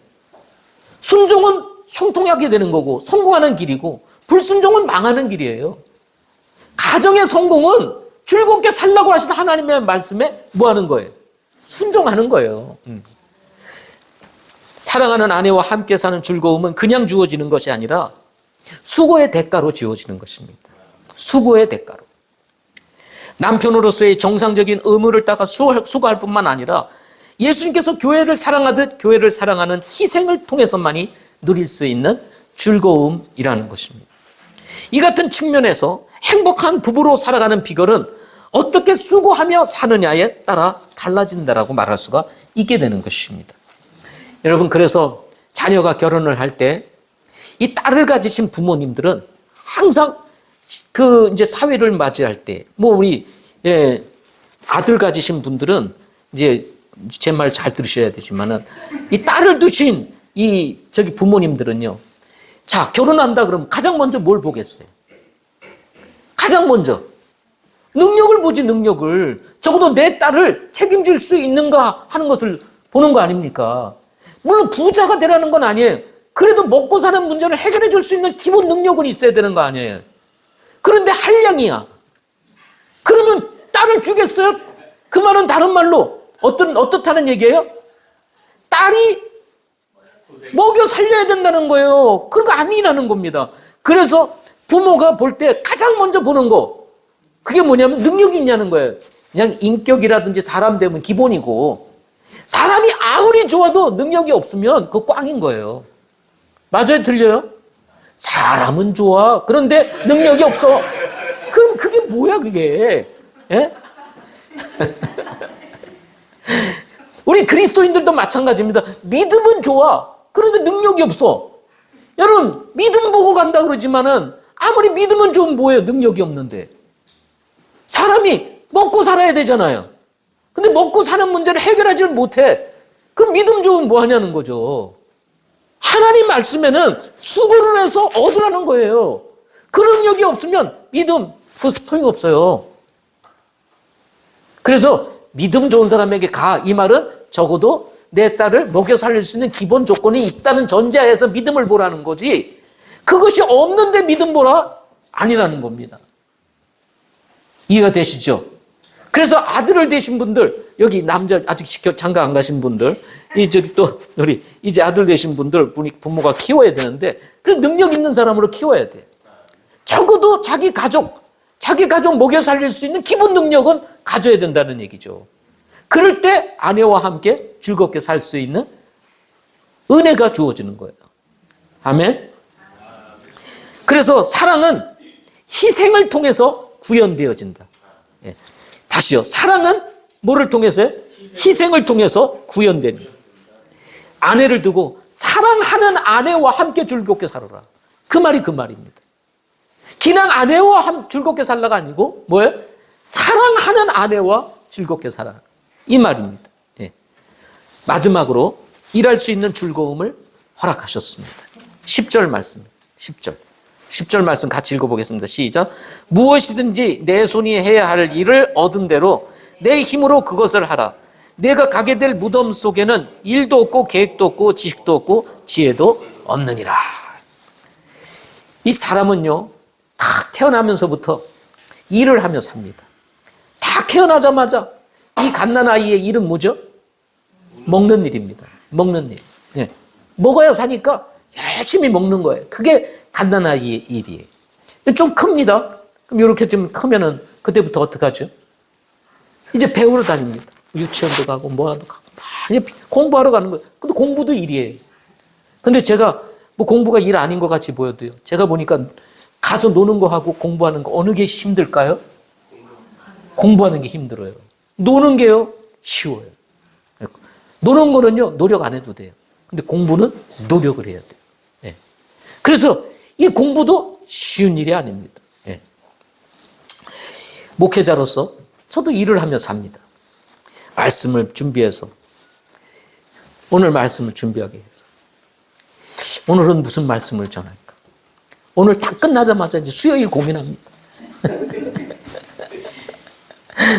순종은 형통하게 되는 거고 성공하는 길이고, 불순종은 망하는 길이에요. 가정의 성공은 즐겁게 살라고 하신 하나님의 말씀에 뭐 하는 거예요? 순종하는 거예요. 사랑하는 아내와 함께 사는 즐거움은 그냥 주어지는 것이 아니라 수고의 대가로 주어지는 것입니다. 수고의 대가로. 남편으로서의 정상적인 의무를 따라 수고할 뿐만 아니라 예수님께서 교회를 사랑하듯 교회를 사랑하는 희생을 통해서만이 누릴 수 있는 즐거움이라는 것입니다. 이 같은 측면에서 행복한 부부로 살아가는 비결은 어떻게 수고하며 사느냐에 따라 달라진다라고 말할 수가 있게 되는 것입니다. 여러분, 그래서 자녀가 결혼을 할 때 이 딸을 가지신 부모님들은 항상 그 이제 사회를 맞이할 때, 뭐 우리 아들 가지신 분들은 이제 제 말 잘 들으셔야 되지만은, 이 딸을 두신 이 부모님들은요, 자, 결혼한다 그러면 가장 먼저 뭘 보겠어요? 가장 먼저 능력을 보지, 능력을. 적어도 내 딸을 책임질 수 있는가 하는 것을 보는 거 아닙니까? 물론 부자가 되라는 건 아니에요. 그래도 먹고 사는 문제를 해결해 줄 수 있는 기본 능력은 있어야 되는 거 아니에요. 그런데 한량이야. 그러면 딸을 주겠어요? 그 말은 다른 말로 어떻다는 얘기예요? 딸이 먹여 살려야 된다는 거예요. 그런 거 아니라는 겁니다. 그래서 부모가 볼 때 가장 먼저 보는 거, 그게 뭐냐면 능력이 있냐는 거예요. 그냥 인격이라든지 사람 되면 기본이고, 사람이 아무리 좋아도 능력이 없으면 그거 꽝인 거예요. 맞아요? 틀려요? 사람은 좋아. 그런데 능력이 없어. 그럼 그게 뭐야, 그게? 예? 우리 그리스도인들도 마찬가지입니다. 믿음은 좋아. 그런데 능력이 없어. 여러분, 믿음 보고 간다 그러지만은 아무리 믿음은 좋으면 뭐예요? 능력이 없는데. 사람이 먹고 살아야 되잖아요. 근데 먹고 사는 문제를 해결하지를 못해. 그럼 믿음 좋으면 뭐 하냐는 거죠. 하나님 말씀에는 수고를 해서 얻으라는 거예요. 그 능력이 없으면 믿음, 그거 소용없어요. 그래서 믿음 좋은 사람에게 가, 이 말은 적어도 내 딸을 먹여 살릴 수 있는 기본 조건이 있다는 전제하에서 믿음을 보라는 거지, 그것이 없는데 믿음 보라? 아니라는 겁니다. 이해가 되시죠? 그래서 아들을 되신 분들, 여기 남자 아직 장가 안 가신 분들, 저기 또 우리 이제 아들 되신 분들 부모가 키워야 되는데, 그래서 능력 있는 사람으로 키워야 돼. 적어도 자기 가족 먹여 살릴 수 있는 기본 능력은 가져야 된다는 얘기죠. 그럴 때 아내와 함께 즐겁게 살 수 있는 은혜가 주어지는 거예요. 아멘. 그래서 사랑은 희생을 통해서 구현되어진다. 예. 다시요. 사랑은 뭐를 통해서요? 희생을 통해서 구현됩니다. 아내를 두고 사랑하는 아내와 함께 즐겁게 살아라. 그 말이 그 말입니다. 그냥 아내와 즐겁게 살라가 아니고 뭐예요? 사랑하는 아내와 즐겁게 살아라. 이 말입니다. 예. 마지막으로 일할 수 있는 즐거움을 허락하셨습니다. 10절 말씀. 10절 말씀 같이 읽어보겠습니다. 시작. 무엇이든지 내 손이 해야 할 일을 얻은 대로 내 힘으로 그것을 하라. 내가 가게 될 무덤 속에는 일도 없고 계획도 없고 지식도 없고 지혜도 없느니라. 이 사람은요, 다 태어나면서부터 일을 하며 삽니다. 다 태어나자마자 이 갓난아이의 일은 뭐죠? 먹는 일입니다. 먹는 일. 네. 먹어야 사니까 열심히 먹는 거예요. 그게 갓난아이의 일이에요. 좀 큽니다. 그럼 이렇게 좀 크면은 그때부터 어떡하죠? 이제 배우러 다닙니다. 유치원도 가고 뭐하도 가고 많이 공부하러 가는 거예요. 근데 공부도 일이에요. 근데 제가 뭐 공부가 일 아닌 것 같이 보여도요, 제가 보니까 가서 노는 거 하고 공부하는 거 어느 게 힘들까요? 공부하는 게 힘들어요. 노는 게요, 쉬워요. 노는 거는요, 노력 안 해도 돼요. 근데 공부는 노력을 해야 돼요. 예. 그래서 이 공부도 쉬운 일이 아닙니다. 예. 목회자로서 저도 일을 하며 삽니다. 말씀을 준비해서, 오늘 말씀을 준비하게 해서, 오늘은 무슨 말씀을 전할까? 오늘 다 끝나자마자 이제 수요일 고민합니다.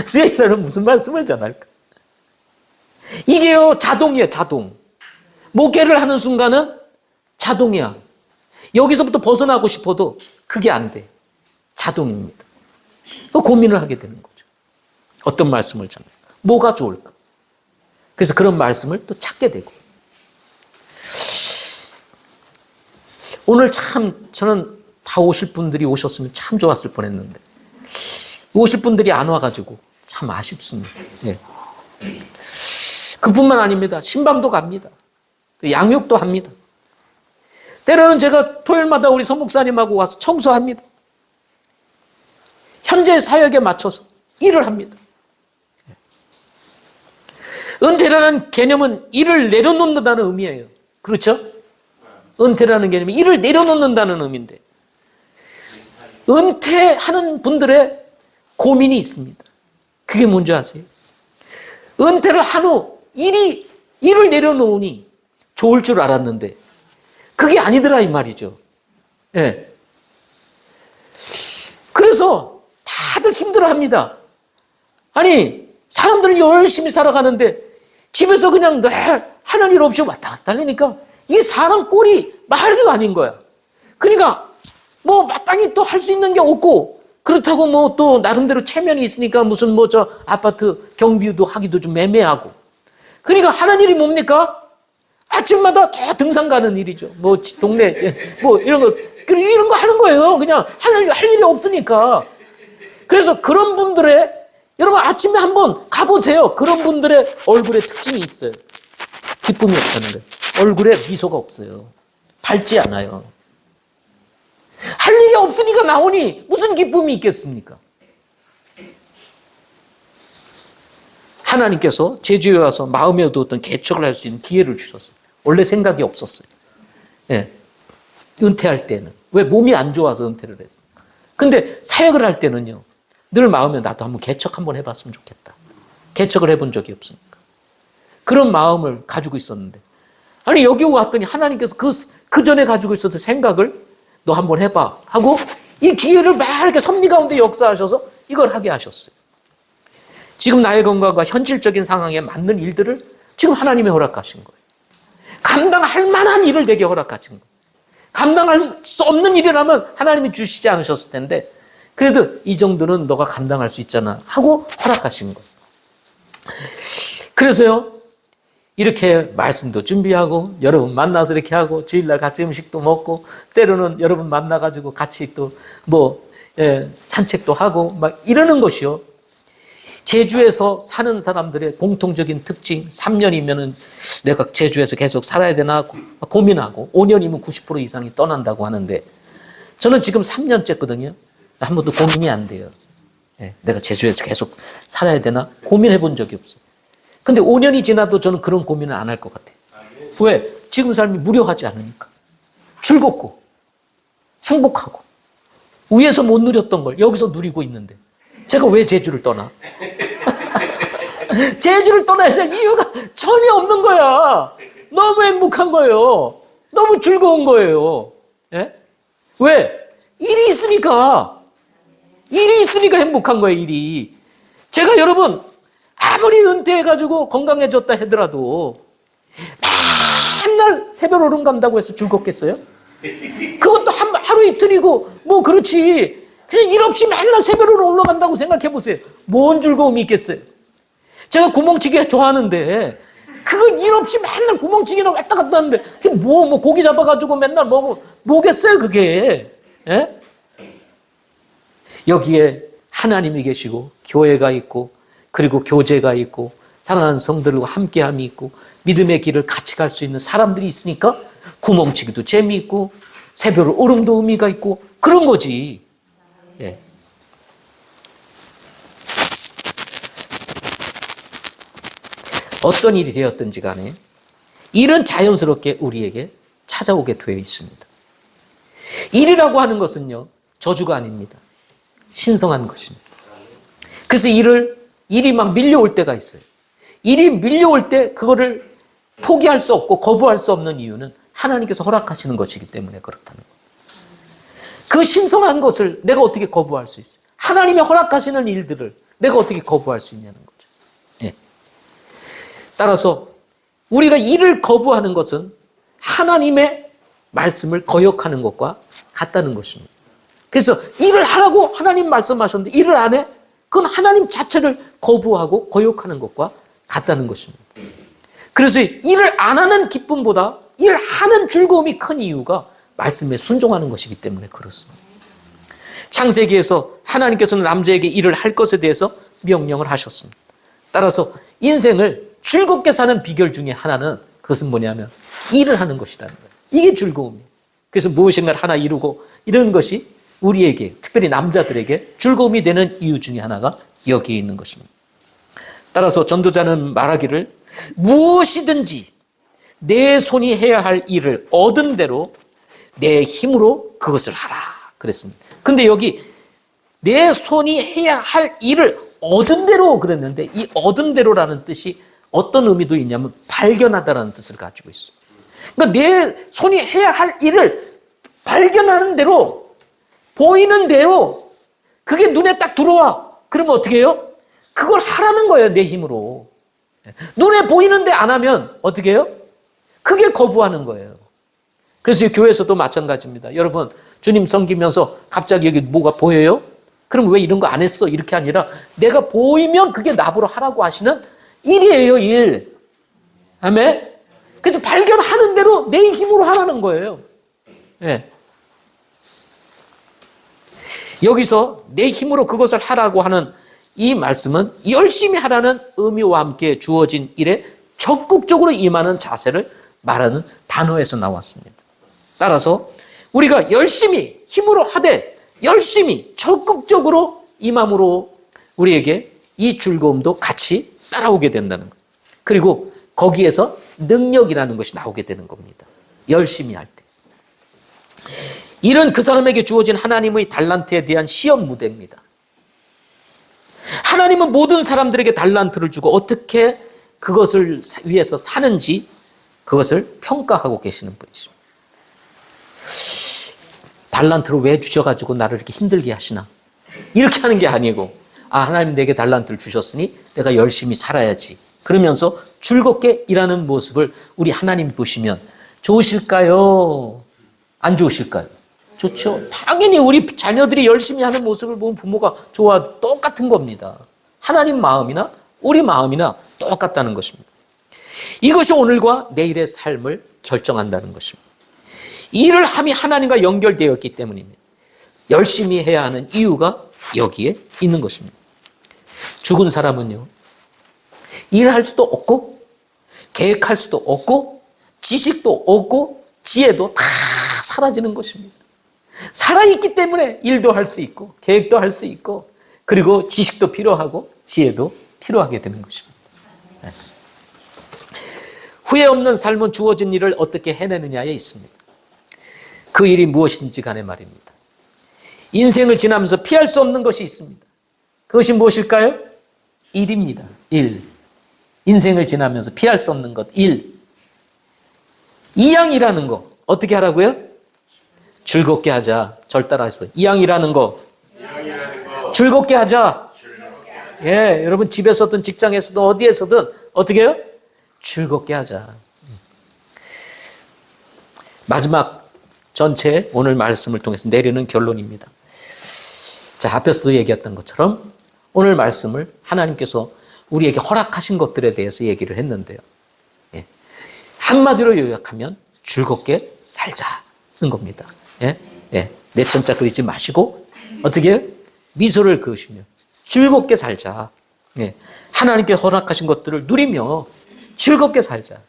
수요일에는 무슨 말씀을 전할까? 이게요, 자동이에요, 자동. 목회를 하는 순간은 자동이야. 여기서부터 벗어나고 싶어도 그게 안 돼. 자동입니다. 고민을 하게 되는 거죠. 어떤 말씀을 전할까? 뭐가 좋을까? 그래서 그런 말씀을 또 찾게 되고. 오늘 참 저는 다 오실 분들이 오셨으면 참 좋았을 뻔했는데 오실 분들이 안 와가지고 참 아쉽습니다. 예. 그뿐만 아닙니다. 신방도 갑니다. 양육도 합니다. 때로는 제가 토요일마다 우리 서목사님하고 와서 청소합니다. 현재 사역에 맞춰서 일을 합니다. 은퇴라는 개념은 일을 내려놓는다는 의미예요. 그렇죠? 은퇴라는 개념이 일을 내려놓는다는 의미인데, 은퇴하는 분들의 고민이 있습니다. 그게 뭔지 아세요? 은퇴를 한 후 일을 내려놓으니 좋을 줄 알았는데 그게 아니더라 이 말이죠. 예. 그래서 다 다들 힘들어합니다. 아니 사람들은 열심히 살아가는데 집에서 그냥 늘 하는 일 없이 왔다 갔다 하니까 이 사람 꼴이 말도 아닌 거야. 그러니까 뭐 마땅히 또 할 수 있는 게 없고, 그렇다고 뭐 또 나름대로 체면이 있으니까 무슨 뭐 저 아파트 경비도 하기도 좀 애매하고, 그러니까 하는 일이 뭡니까? 아침마다 다 등산 가는 일이죠. 뭐 동네 뭐 이런 거 하는 거예요. 그냥 할 일이 없으니까. 그래서 그런 분들의, 여러분 아침에 한번 가보세요. 그런 분들의 얼굴에 특징이 있어요. 기쁨이 없다는 거예요. 얼굴에 미소가 없어요. 밝지 않아요. 할 일이 없으니까 나오니 무슨 기쁨이 있겠습니까? 하나님께서 제주에 와서 마음에 얻었던 개척을 할 수 있는 기회를 주셨어요. 원래 생각이 없었어요. 예. 은퇴할 때는. 왜? 몸이 안 좋아서 은퇴를 했어요. 근데 사역을 할 때는요, 늘 마음에 나도 한번 개척 한번 해봤으면 좋겠다. 개척을 해본 적이 없으니까. 그런 마음을 가지고 있었는데, 아니 여기 왔더니 하나님께서 그 전에 가지고 있었던 생각을 너 한번 해봐 하고 이 기회를 막 이렇게 섭리 가운데 역사하셔서 이걸 하게 하셨어요. 지금 나의 건강과 현실적인 상황에 맞는 일들을 지금 하나님이 허락하신 거예요. 감당할 만한 일을 내게 허락하신 거예요. 감당할 수 없는 일이라면 하나님이 주시지 않으셨을 텐데, 그래도 이 정도는 너가 감당할 수 있잖아 하고 허락하신 거예요. 그래서요, 이렇게 말씀도 준비하고 여러분 만나서 이렇게 하고 주일날 같이 음식도 먹고 때로는 여러분 만나가지고 같이 또 뭐 산책도 하고 막 이러는 것이요, 제주에서 사는 사람들의 공통적인 특징. 3년이면은 내가 제주에서 계속 살아야 되나 고민하고, 5년이면 90% 이상이 떠난다고 하는데, 저는 지금 3년째거든요. 한 번도 고민이 안 돼요. 내가 제주에서 계속 살아야 되나 고민해 본 적이 없어요. 근데 5년이 지나도 저는 그런 고민을 안 할 것 같아요. 왜? 지금 삶이 무료하지 않으니까. 즐겁고 행복하고 위에서 못 누렸던 걸 여기서 누리고 있는데 제가 왜 제주를 떠나? 제주를 떠나야 될 이유가 전혀 없는 거야. 너무 행복한 거예요. 너무 즐거운 거예요. 예? 왜? 일이 있으니까. 일이 있으니까 행복한 거예요, 일이. 제가 여러분, 아무리 은퇴해가지고 건강해졌다 하더라도 맨날 새벽 오름 간다고 해서 즐겁겠어요? 그것도 하루 이틀이고, 뭐 그렇지. 그냥 일 없이 맨날 새벽으로 올라간다고 생각해 보세요. 뭔 즐거움이 있겠어요? 제가 구멍치기 좋아하는데, 그거 일 없이 맨날 구멍치기나 왔다 갔다 하는데, 그게 뭐 고기 잡아가지고 맨날 뭐겠어요, 그게? 예? 여기에 하나님이 계시고, 교회가 있고, 그리고 교제가 있고, 사랑하는 성들과 함께함이 있고, 믿음의 길을 같이 갈 수 있는 사람들이 있으니까 구멍치기도 재미있고 새벽 오름도 의미가 있고 그런 거지. 예. 어떤 일이 되었든지 간에 일은 자연스럽게 우리에게 찾아오게 되어 있습니다. 일이라고 하는 것은요, 저주가 아닙니다. 신성한 것입니다. 그래서 일이 막 밀려올 때가 있어요. 일이 밀려올 때 그거를 포기할 수 없고 거부할 수 없는 이유는 하나님께서 허락하시는 것이기 때문에 그렇다는 거예요. 그 신성한 것을 내가 어떻게 거부할 수 있어요? 하나님이 허락하시는 일들을 내가 어떻게 거부할 수 있냐는 거죠. 예. 따라서 우리가 일을 거부하는 것은 하나님의 말씀을 거역하는 것과 같다는 것입니다. 그래서 일을 하라고 하나님 말씀하셨는데 일을 안 해? 그건 하나님 자체를 거부하고 거역하는 것과 같다는 것입니다. 그래서 일을 안 하는 기쁨보다 일하는 즐거움이 큰 이유가 말씀에 순종하는 것이기 때문에 그렇습니다. 창세기에서 하나님께서는 남자에게 일을 할 것에 대해서 명령을 하셨습니다. 따라서 인생을 즐겁게 사는 비결 중에 하나는 그것은 뭐냐면 일을 하는 것이라는 거예요. 이게 즐거움이에요. 그래서 무엇인가를 하나 이루고 이런 것이 우리에게, 특별히 남자들에게 즐거움이 되는 이유 중에 하나가 여기에 있는 것입니다. 따라서 전도자는 말하기를 무엇이든지 내 손이 해야 할 일을 얻은 대로 내 힘으로 그것을 하라 그랬습니다. 근데 여기 내 손이 해야 할 일을 얻은 대로 그랬는데 이 얻은 대로라는 뜻이 어떤 의미도 있냐면 발견하다라는 뜻을 가지고 있습니다. 그러니까 내 손이 해야 할 일을 발견하는 대로, 보이는 대로 그게 눈에 딱 들어와. 그러면 어떻게 해요? 그걸 하라는 거예요, 내 힘으로. 눈에 보이는데 안 하면 어떻게 해요? 그게 거부하는 거예요. 그래서 교회에서도 마찬가지입니다. 여러분, 주님 섬기면서 갑자기 여기 뭐가 보여요? 그럼 왜 이런 거 안 했어? 이렇게 아니라 내가 보이면 그게 나보러 하라고 하시는 일이에요, 일. 아멘? 그래서 발견하는 대로 내 힘으로 하라는 거예요. 네. 여기서 내 힘으로 그것을 하라고 하는 이 말씀은 열심히 하라는 의미와 함께 주어진 일에 적극적으로 임하는 자세를 말하는 단어에서 나왔습니다. 따라서 우리가 열심히 힘으로 하되 열심히 적극적으로 임함으로 우리에게 이 즐거움도 같이 따라오게 된다는 것. 그리고 거기에서 능력이라는 것이 나오게 되는 겁니다. 열심히 할 때. 일은 그 사람에게 주어진 하나님의 달란트에 대한 시험 무대입니다. 하나님은 모든 사람들에게 달란트를 주고 어떻게 그것을 위해서 사는지 그것을 평가하고 계시는 분이십니다. 달란트를 왜 주셔가지고 나를 이렇게 힘들게 하시나? 이렇게 하는 게 아니고, 아, 하나님 내게 달란트를 주셨으니 내가 열심히 살아야지. 그러면서 즐겁게 일하는 모습을 우리 하나님 보시면 좋으실까요? 안 좋으실까요? 좋죠. 당연히 우리 자녀들이 열심히 하는 모습을 보면 부모가 좋아, 똑같은 겁니다. 하나님 마음이나 우리 마음이나 똑같다는 것입니다. 이것이 오늘과 내일의 삶을 결정한다는 것입니다. 일을 함이 하나님과 연결되었기 때문입니다. 열심히 해야 하는 이유가 여기에 있는 것입니다. 죽은 사람은요, 일할 수도 없고 계획할 수도 없고 지식도 없고 지혜도 다 사라지는 것입니다. 살아있기 때문에 일도 할 수 있고 계획도 할 수 있고 그리고 지식도 필요하고 지혜도 필요하게 되는 것입니다. 네. 후회 없는 삶은 주어진 일을 어떻게 해내느냐에 있습니다. 그 일이 무엇인지 간에 말입니다. 인생을 지나면서 피할 수 없는 것이 있습니다. 그것이 무엇일까요? 일입니다. 일. 인생을 지나면서 피할 수 없는 것, 일. 이양이라는 거 어떻게 하라고요? 즐겁게 하자. 절 따라하시면 이양이라는 거 즐겁게 하자. 예, 여러분 집에서든 직장에서든 어디에서든 어떻게 해요? 즐겁게 하자. 마지막 전체 오늘 말씀을 통해서 내리는 결론입니다. 자, 앞에서도 얘기했던 것처럼 오늘 말씀을 하나님께서 우리에게 허락하신 것들에 대해서 얘기를 했는데요. 예. 한마디로 요약하면 즐겁게 살자는 겁니다. 예? 예. 내천자 그리지 마시고 어떻게 해요? 미소를 그으시며 즐겁게 살자. 예. 하나님께 허락하신 것들을 누리며 즐겁게 살자.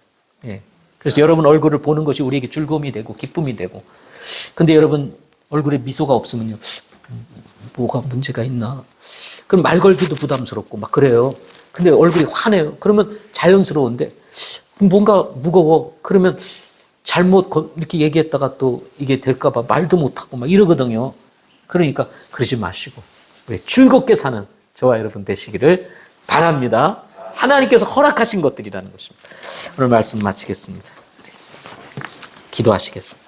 예. 그래서 여러분 얼굴을 보는 것이 우리에게 즐거움이 되고 기쁨이 되고, 근데 여러분 얼굴에 미소가 없으면요, 뭐가 문제가 있나? 그럼 말 걸기도 부담스럽고 막 그래요. 근데 얼굴이 환해요. 그러면 자연스러운데 뭔가 무거워. 그러면 잘못 이렇게 얘기했다가 또 이게 될까 봐 말도 못하고 막 이러거든요. 그러니까 그러지 마시고 우리 즐겁게 사는 저와 여러분 되시기를 바랍니다. 하나님께서 허락하신 것들이라는 것입니다. 오늘 말씀 마치겠습니다. 기도하시겠습니다.